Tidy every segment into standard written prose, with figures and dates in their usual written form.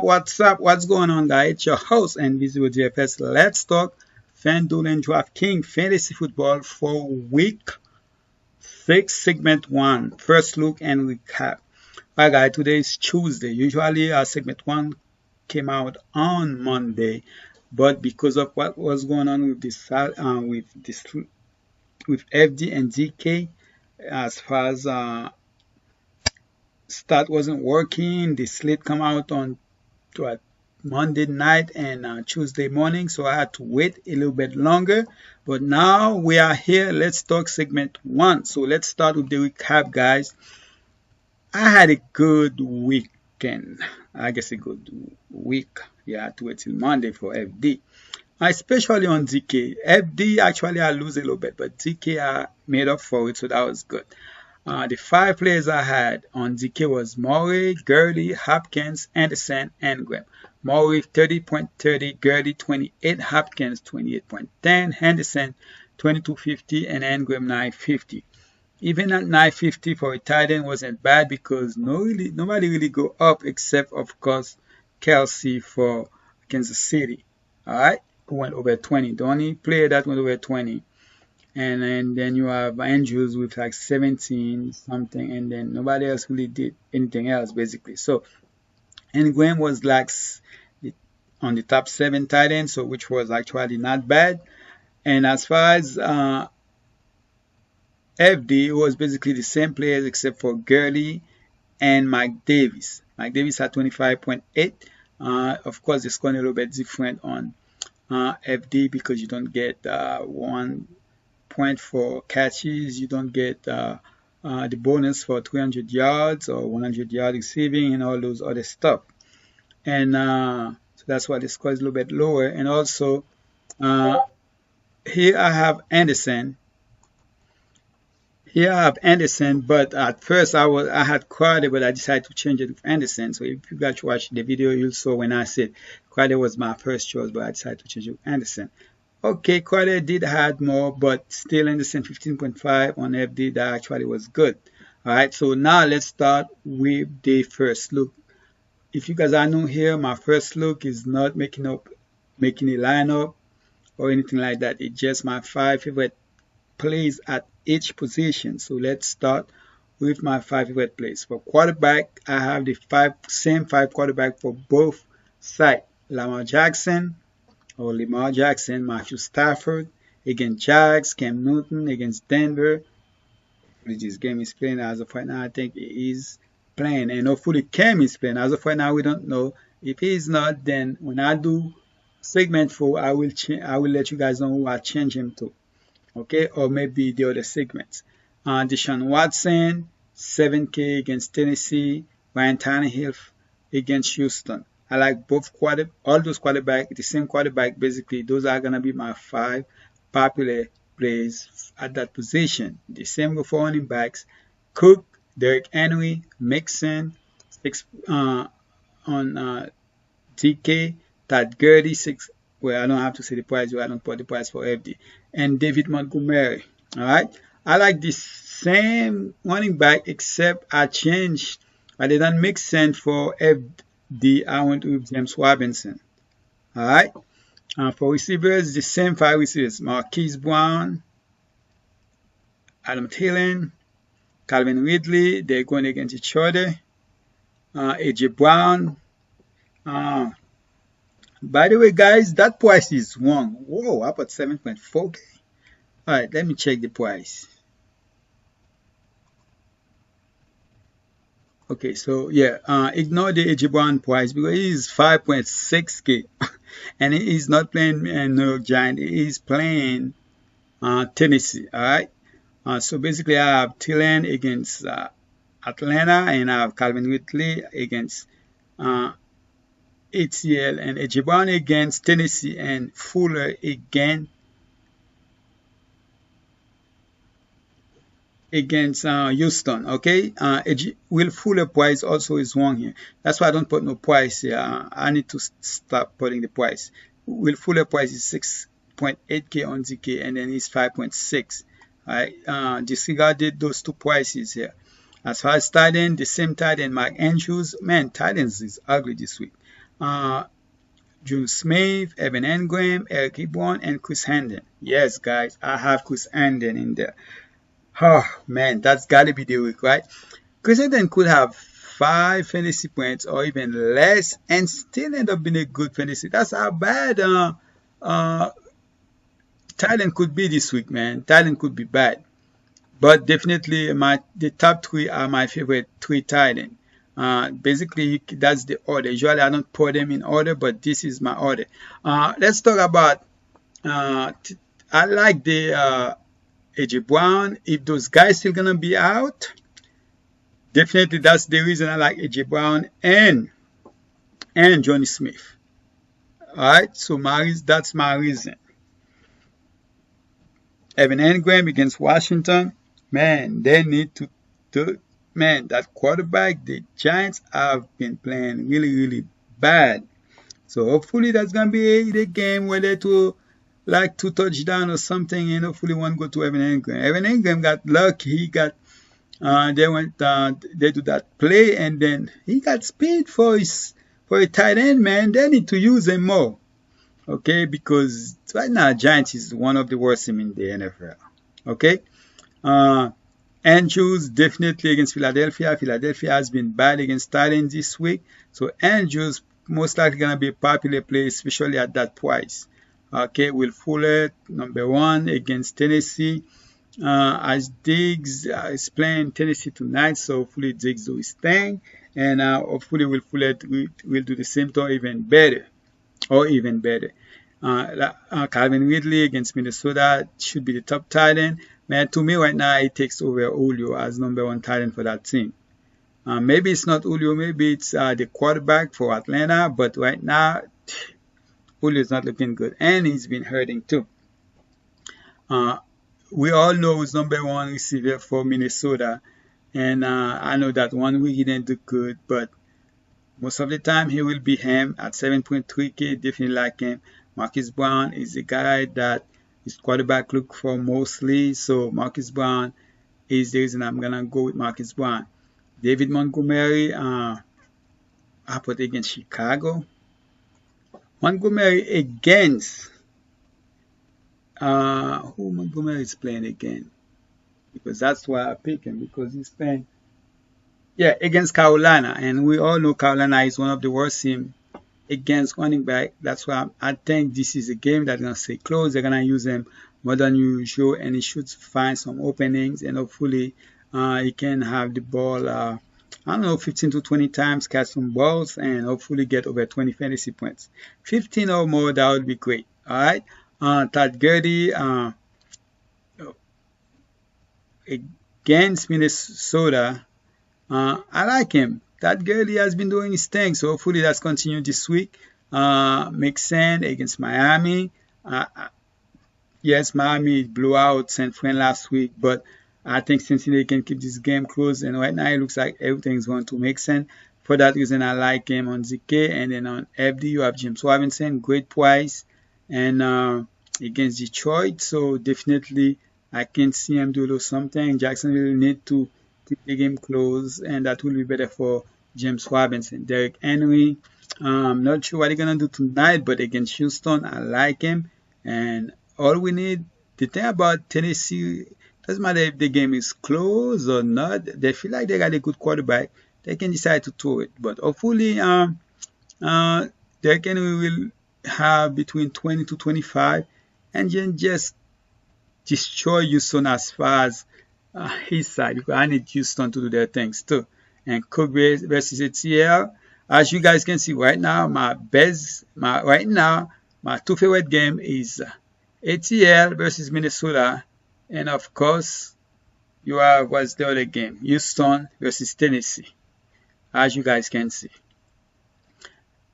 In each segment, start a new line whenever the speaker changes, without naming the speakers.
What's going on, guys? It's your host and Visible GFS. Let's talk Fanduel and Draftkings Fantasy Football for Week 6, Segment 1. First look and recap. Alright, guys, today is Tuesday. Usually, Segment 1 came out on Monday, but because of what was going on with with FD and DK, as far as start wasn't working, the slate come out on Monday night and Tuesday morning, so I had to wait a little bit longer. But now we are here. Let's talk segment 1. So let's start with the recap, guys. I had a good weekend. I guess a good week. Yeah, I had to wait till Monday for FD. Especially on DK. FD actually I lose a little bit, but DK I made up for it, so that was good. The 5 players I had on DK was Murray, Gurley, Hopkins, Anderson, and Graham. Murray 30.30, Gurley 28, Hopkins 28.10, Henderson 22.50, and Engram 9.50. Even at 9.50 for a tight end wasn't bad because nobody really go up except of course Kelsey for Kansas City. Alright, who went over 20. The only player that went over 20. And then you have Andrews with like 17 something, and then nobody else really did anything else basically. So, and Graham was like on the top 7 tight ends, so which was actually not bad. And as far as FD, it was basically the same players except for Gurley and Mike Davis. Mike Davis had 25.8. Of course, the score a little bit different on FD because you don't get 1 point for catches, you don't get the bonus for 300 yards or 100 yard receiving and all those other stuff. And so that's why the score is a little bit lower. And also here I have Anderson. But at first I had Crowder, but I decided to change it with Anderson. So if you guys watch the video, you'll saw when I said Crowder was my first choice, but I decided to change it with Anderson. Okay, Crowder did had more, but still Anderson 15.5 on FD. That actually was good. Alright, so now let's start with the first look. If you guys are new here, my first look is not making a lineup or anything like that. It's just my 5 favorite plays at each position. So let's start with my 5 favorite plays. For quarterback, I have the same 5 quarterback for both sides. Lamar Jackson, Matthew Stafford against Jags, Cam Newton against Denver, which this game is playing as of right now. I think he is playing, and hopefully Cam is playing. As of right now, we don't know. If he is not, then when I do segment 4, I will let you guys know who I change him to. Okay, or maybe the other segments. Deshaun Watson, 7K against Tennessee, Ryan Tannehill against Houston. I like all those quarterbacks, the same quarterback basically. Those are gonna be my 5 popular plays at that position. The same with running backs: Cook, Derrick Henry, Mixon, 6 on DK, Todd Getty 6. Well, I don't have to say the price. I don't put the price for FD, and David Montgomery. All right, I like the same running back except I changed. I didn't make sense for FD. I went with James Robinson. All right. For receivers, the same 5 receivers: Marquise Brown, Adam Thielen, Calvin Ridley. They're going against each other. AJ Brown. By the way, guys, that price is wrong. Whoa, I put 7.4K. All right, let me check the price. Okay, so yeah, ignore the AJ Brown price because he is 5.6K, and he is not playing New York Giants. He is playing Tennessee. All right. So basically, I have Thielen against Atlanta, and I have Calvin Ridley against ATL, and AJ Brown against Tennessee, and Fuller against Houston. Okay, Will Fuller price also is wrong here. That's why I don't put no price here. I need to stop putting the price. Will Fuller price is 6.8K on DK, and then he's 5.6. Alright, disregarded those 2 prices here. As far as tight end, the same tight end, Mark Andrews. Man, tight ends is ugly this week. June Smith, Evan Engram, Eric Ebron, and Chris Herndon. Yes, guys, I have Chris Herndon in there. Oh, man, that's got to be the week, right? Chris Herndon could have 5 fantasy points or even less and still end up being a good fantasy. That's how bad Thailand could be this week, man. Thailand could be bad. But definitely, the top 3 are my favorite 3 Thailand. Basically, that's the order. Usually, I don't put them in order, but this is my order. Let's talk about. I like the AJ Brown. If those guys still gonna be out, definitely that's the reason I like AJ Brown and Johnny Smith. All right, so that's my reason. Evan Engram against Washington, man, they need to man, that quarterback, the Giants have been playing really, really bad. So hopefully that's gonna be the game where they do like 2 touchdowns or something, and hopefully one go to Evan Engram. Evan Engram got lucky. He got they do that play, and then he got speed for a tight end, man. They need to use him more. Okay, because right now Giants is one of the worst teams in the NFL. Okay, Andrews definitely against Philadelphia. Philadelphia has been bad against Titans this week, so Andrews most likely gonna be a popular play, especially at that price. Okay, Will Fuller number 1 against Tennessee. As Diggs is playing Tennessee tonight, so hopefully Diggs do his thing, and hopefully Will Fuller will do the same or even better. Calvin Ridley against Minnesota should be the top tight end. Man, to me right now, it takes over Julio as number 1 tight end for that team. Maybe it's not Julio, maybe it's the quarterback for Atlanta, but right now, Julio is not looking good, and he's been hurting too. We all know who's number 1 receiver for Minnesota, and I know that 1 week he didn't do good, but most of the time he will be him at 7.3K. Definitely like him. Marquise Brown is a guy that his quarterback look for mostly, so Marquise Brown is the reason I'm gonna go with Marquise Brown. David Montgomery, I put against Chicago. Montgomery against who Montgomery is playing again? Because that's why I pick him, because he's playing against Carolina, and we all know Carolina is one of the worst teams against running back. That's why I think this is a game that's gonna stay close. They're gonna use him more than usual, and he should find some openings, and hopefully he can have the ball I don't know, 15 to 20 times, catch some balls, and hopefully get over 20 fantasy points. 15 or more, that would be great. Alright. Todd Getty against Minnesota. I like him. That Gurley has been doing his thing, so hopefully that's continued this week. Mixon against Miami. Yes, Miami blew out San Fran last week, but I think Cincinnati can keep this game close, and right now it looks like everything's going to Mixon. For that reason, I like him on ZK, and then on FD you have James Robinson, great price, and against Detroit, so definitely I can see him do a little something. Jacksonville need to keep the game close, and that will be better for James Robinson. Derrick Henry, I'm not sure what he's gonna do tonight, but against Houston, I like him. And all we need, the thing about Tennessee, doesn't matter if the game is close or not. They feel like they got a good quarterback. They can decide to throw it, but hopefully, Derrick Henry will have between 20 to 25, and then just destroy Houston as far as his side, because I need Houston to do their things too. And Cook versus ATL, as you guys can see right now, my two favorite game is ATL versus Minnesota, and of course you have what's the other game, Houston versus Tennessee, as you guys can see.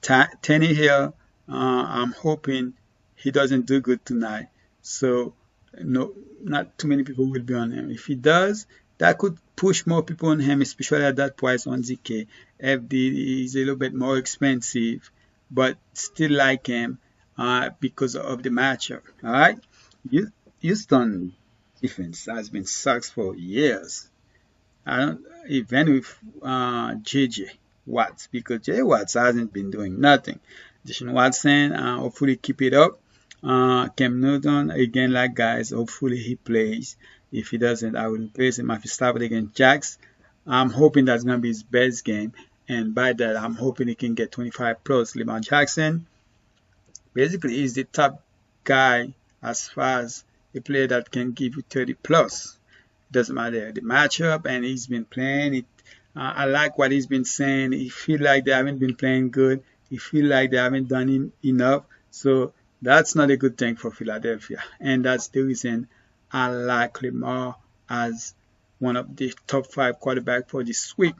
Tannehill, I'm hoping he doesn't do good tonight, so no, not too many people will be on him. If he does, that could push more people on him, especially at that price on ZK. FD is a little bit more expensive, but still like him because of the matchup. All right, Houston defense has been sucks for years. Even with JJ. Watts, because Jay Watts hasn't been doing nothing. Deshaun Watson, hopefully keep it up. Cam Newton, again, like guys, hopefully he plays. If he doesn't, I will replace him. If he started against Jags, I'm hoping that's going to be his best game. And by that, I'm hoping he can get 25 plus. Lamar Jackson, basically, he's the top guy as far as a player that can give you 30 plus. Doesn't matter the matchup, and he's been playing it. I like what he's been saying. He feel like they haven't been playing good. He feel like they haven't done enough. So that's not a good thing for Philadelphia. And that's the reason I like Lamar as one of the top 5 quarterbacks for this week.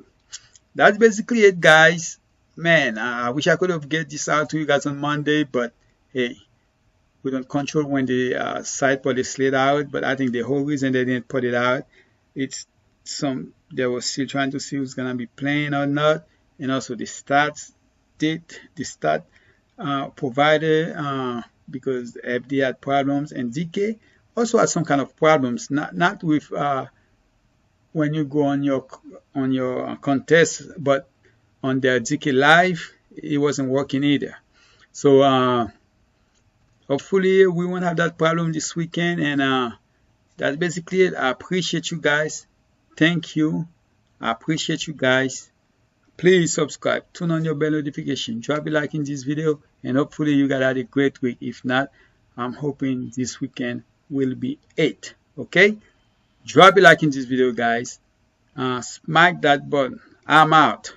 That's basically it, guys. Man, I wish I could have get this out to you guys on Monday, but hey, we don't control when the site put the slate out. But I think the whole reason they didn't put it out, it's they were still trying to see who's gonna be playing or not, and also the stat provider, because FD had problems and DK also had some kind of problems. Not with when you go on your contest, but on their DK live, it wasn't working either. So hopefully we won't have that problem this weekend, and that's basically it. I appreciate you guys. Thank you. I appreciate you guys. Please subscribe, turn on your bell notification, drop a like in this video, and hopefully you guys had a great week. If not, I'm hoping this weekend will be 8. Okay? Drop a like in this video, guys. Smack that button. I'm out.